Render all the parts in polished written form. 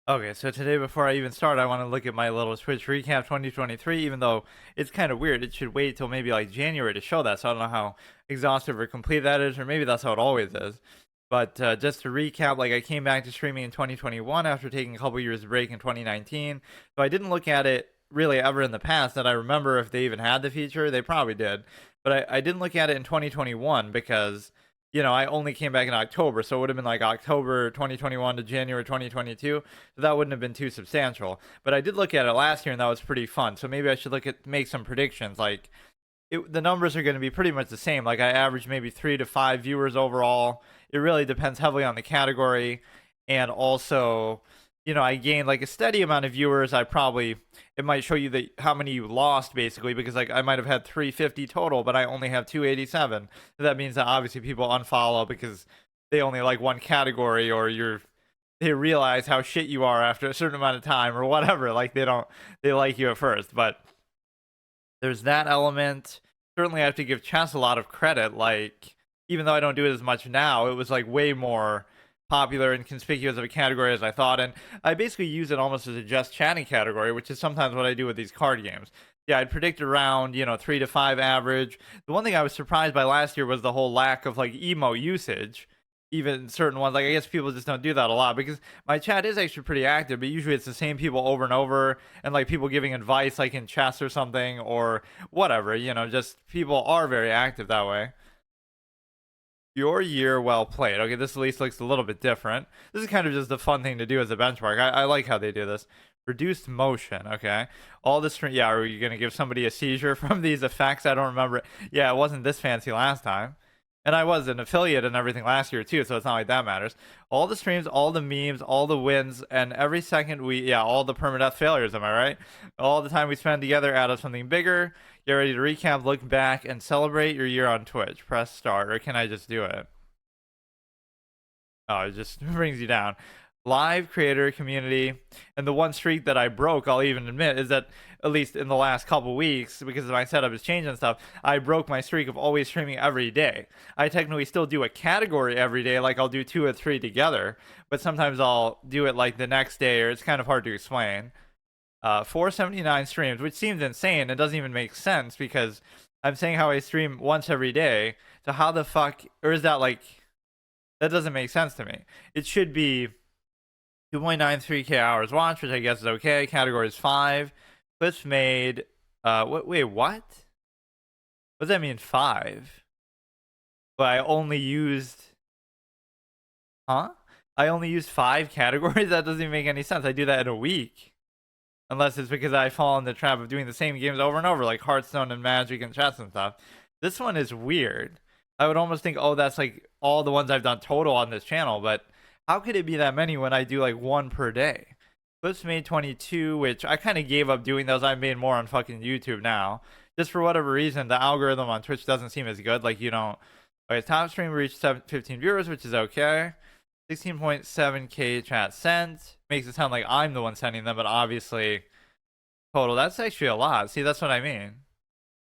Okay, so today before I even start, I want to look at my little Twitch recap 2023, even though it's kind of weird. It should wait till maybe like January to show that, so I don't know how exhaustive or complete that is, or maybe that's how it always is. But just to recap, like I came back to streaming in 2021 after taking a couple years break in 2019, so I didn't look at it really ever in the past that I remember if they even had the feature. They probably did, but I didn't look at it in 2021 because I only came back in October, so it would have been like October 2021 to January 2022. So that wouldn't have been too substantial. But I did look at it last year, and that was pretty fun. So maybe I should make some predictions. Like the numbers are going to be pretty much the same. Like I average maybe 3 to 5 viewers overall. It really depends heavily on the category, and also, I gained like a steady amount of viewers. It might show you how many you lost basically because like I might have had 350 total, but I only have 287. So that means that obviously people unfollow because they only like one category, or they realize how shit you are after a certain amount of time or whatever. Like they like you at first, but there's that element. Certainly, I have to give chess a lot of credit. Like, even though I don't do it as much now, it was like way more popular and conspicuous of a category as I thought. And I basically use it almost as a just chatting category, which is sometimes what I do with these card games. Yeah, I'd predict around 3 to 5 average. The one thing I was surprised by last year was the whole lack of like emo usage. Even certain ones, like I guess people just don't do that a lot because my chat is actually pretty active, but usually it's the same people over and over, and like people giving advice like in chess or something or whatever, just people are very active that way. Your year well played. Okay, this at least looks a little bit different. This is kind of just a fun thing to do as a benchmark. I like how they do this. Reduced motion. Okay, all the stream. Yeah, are you gonna give somebody a seizure from these effects? I don't remember. Yeah, it wasn't this fancy last time. And I was an affiliate and everything last year too, so it's not like that matters. All the streams, all the memes, all the wins, and every second all the permadeath failures, am I right? All the time we spend together add up something bigger. Get ready to recap, look back, and celebrate your year on Twitch. Press start, or can I just do it? Oh, it just brings you down. Live creator community, and the one streak that I broke, I'll even admit, is that at least in the last couple weeks, because my setup has changed and stuff, I broke my streak of always streaming every day. I technically still do a category every day, like I'll do 2 or 3 together, but sometimes I'll do it like the next day, or it's kind of hard to explain. 479 streams, which seems insane. It doesn't even make sense because I'm saying how I stream once every day. So how the fuck, or is that like, that doesn't make sense to me. It should be 2.93k hours watched, which I guess is okay. Category is 5. Clips made. Wait, what? What does that mean, 5? But I only used. Huh? I only used 5 categories? That doesn't even make any sense. I do that in a week. Unless it's because I fall in the trap of doing the same games over and over, like Hearthstone and Magic and chess and stuff. This one is weird. I would almost think, oh, that's like all the ones I've done total on this channel, but how could it be that many when I do like one per day? Clips made 22, which I kind of gave up doing those. I made more on fucking YouTube now. Just for whatever reason, the algorithm on Twitch doesn't seem as good. Like, you don't. Okay, top stream reached 15 viewers, which is okay. 16.7k chat sent. Makes it sound like I'm the one sending them, but obviously, total. That's actually a lot. See, that's what I mean.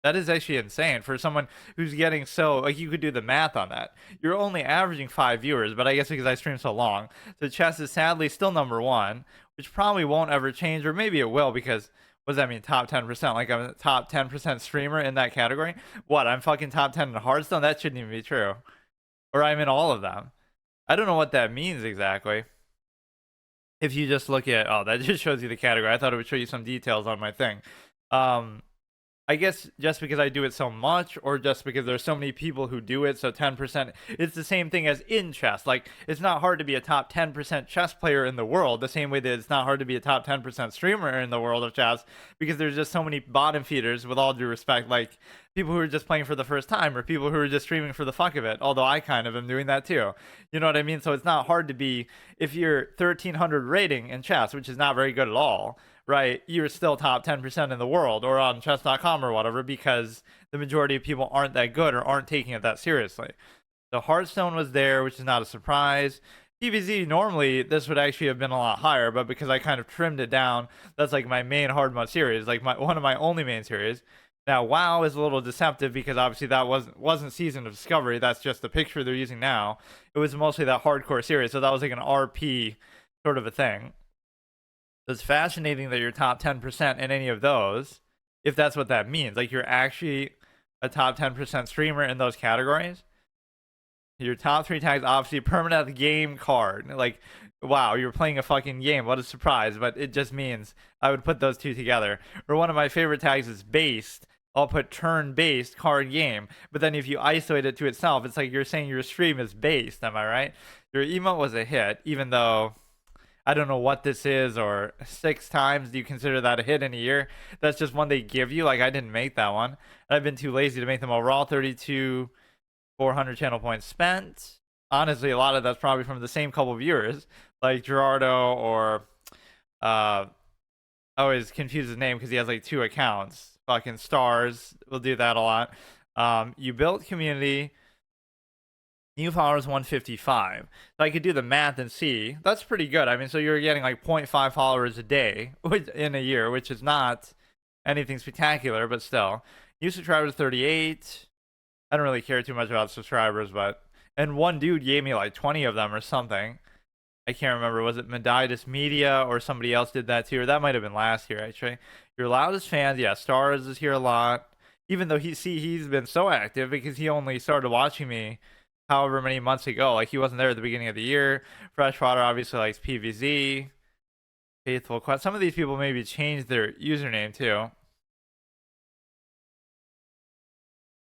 That is actually insane for someone who's getting so, like, you could do the math on that. You're only averaging 5 viewers, but I guess because I stream so long. So chess is sadly still number one, which probably won't ever change, or maybe it will because what does that mean? Top 10%? Like I'm a top 10% streamer in that category? What? I'm fucking top 10 in Hearthstone? That shouldn't even be true. Or I'm in all of them. I don't know what that means exactly. If you just look at, oh, that just shows you the category. I thought it would show you some details on my thing. I guess just because I do it so much, or just because there's so many people who do it, so 10%, it's the same thing as in chess. Like, it's not hard to be a top 10% chess player in the world, the same way that it's not hard to be a top 10% streamer in the world of chess, because there's just so many bottom feeders, with all due respect, like people who are just playing for the first time, or people who are just streaming for the fuck of it, although I kind of am doing that too. You know what I mean? So it's not hard to be, if you're 1300 rating in chess, which is not very good at all, right, you're still top 10% in the world or on chess.com or whatever, because the majority of people aren't that good or aren't taking it that seriously. The Hearthstone was there, which is not a surprise. DBZ, normally this would actually have been a lot higher, but because I kind of trimmed it down, that's like my main hard mode series, like one of my only main series. Now WoW is a little deceptive because obviously that wasn't Season of Discovery. That's just the picture they're using now. It was mostly that hardcore series, so that was like an RP sort of a thing. It's fascinating that you're top 10% in any of those, if that's what that means. Like you're actually a top 10% streamer in those categories. Your top 3 tags, obviously, permadeath game card. Like, wow, you're playing a fucking game. What a surprise. But it just means I would put those two together. Or one of my favorite tags is based. I'll put turn-based card game. But then if you isolate it to itself, it's like you're saying your stream is based. Am I right? Your emote was a hit, even though I don't know what this is, or 6 times do you consider that a hit in a year? That's just one they give you. Like, I didn't make that one. I've been too lazy to make them overall. 32 400 channel points spent. Honestly, a lot of that's probably from the same couple viewers, like Gerardo, or I always confuse his name because he has like 2 accounts. Fucking Stars will do that a lot. You built community. New followers 155. So I could do the math and see. That's pretty good. I mean, so you're getting like 0.5 followers a day in a year, which is not anything spectacular, but still. New subscribers 38. I don't really care too much about subscribers, but and one dude gave me like 20 of them or something. I can't remember. Was it Meditis Media or somebody else did that too? Or that might have been last year, actually. Your loudest fans, yeah, Stars is here a lot. Even though he's been so active because he only started watching me however many months ago. Like he wasn't there at the beginning of the year. Freshwater obviously likes PVZ. Faithful Quest. Some of these people maybe changed their username too.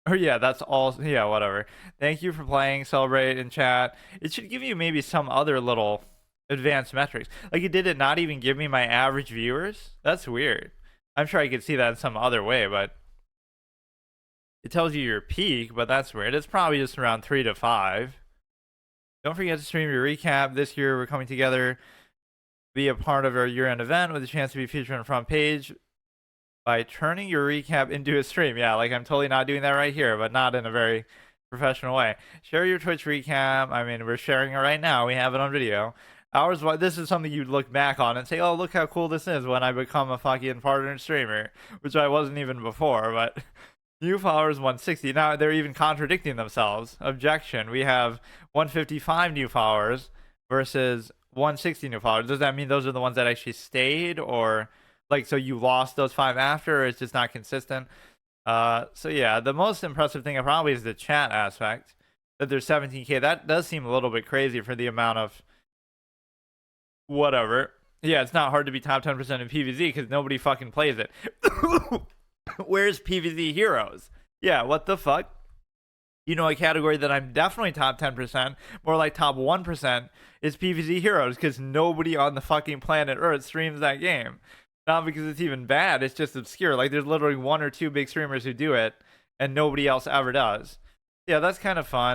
Or yeah, that's all. Yeah, whatever. Thank you for playing. Celebrate in chat. It should give you maybe some other little advanced metrics. Like it did it not even give me my average viewers? That's weird. I'm sure I could see that in some other way, but it tells you your peak, but that's weird. It's probably just around 3 to 5. Don't forget to stream your recap. This year we're coming together, be a part of our year-end event with a chance to be featured on the front page by turning your recap into a stream. Yeah, like I'm totally not doing that right here, but not in a very professional way. Share your Twitch recap. I mean, we're sharing it right now. We have it on video. This is something you'd look back on and say, oh, look how cool this is when I become a fucking partner streamer, which I wasn't even before, but new followers 160. Now they're even contradicting themselves. Objection. We have 155 new followers versus 160 new followers. Does that mean those are the ones that actually stayed, or like so you lost those 5 after, or it's just not consistent? So yeah, the most impressive thing probably is the chat aspect. That there's 17k. That does seem a little bit crazy for the amount of whatever. Yeah, it's not hard to be top 10% in PvZ because nobody fucking plays it. Where's PvZ Heroes? Yeah, what the fuck? You know, a category that I'm definitely top 10%, more like top 1%, is PvZ Heroes because nobody on the fucking planet Earth streams that game. Not because it's even bad, it's just obscure. Like, there's literally 1 or 2 big streamers who do it, and nobody else ever does. Yeah, that's kind of fun.